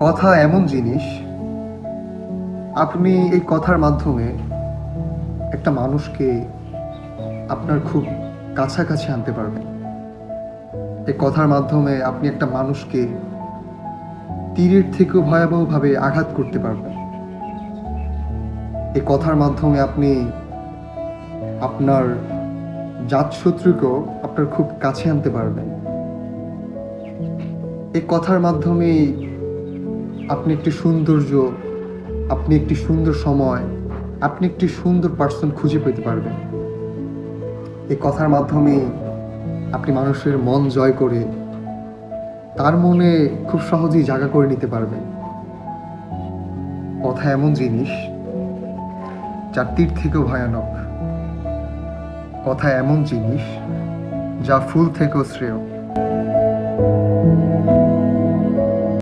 কথা এমন জিনিস, আপনি এই কথার মাধ্যমে একটা মানুষকে আপনার খুব কাছাকাছি আনতে পারবেন। এই কথার মাধ্যমে আপনি একটা মানুষকে তীরের থেকেও ভয়াবহভাবে আঘাত করতে পারবেন। এই কথার মাধ্যমে আপনি আপনার জাতশত্রুকেও আপনার খুব কাছে আনতে পারবেন। এই কথার মাধ্যমেই আপনি একটি সৌন্দর্য, আপনি একটি সুন্দর সময়, আপনি একটি সুন্দর পার্সন খুঁজে পেতে পারবেন। এই কথার মাধ্যমেই আপনি মানুষের মন জয় করে তার মনে খুব সহজেই জায়গা করে নিতে পারবেন। কথা এমন জিনিস যা তীর থেকেও ভয়ানক। কথা এমন জিনিস যা ফুল থেকেও শ্রেয়।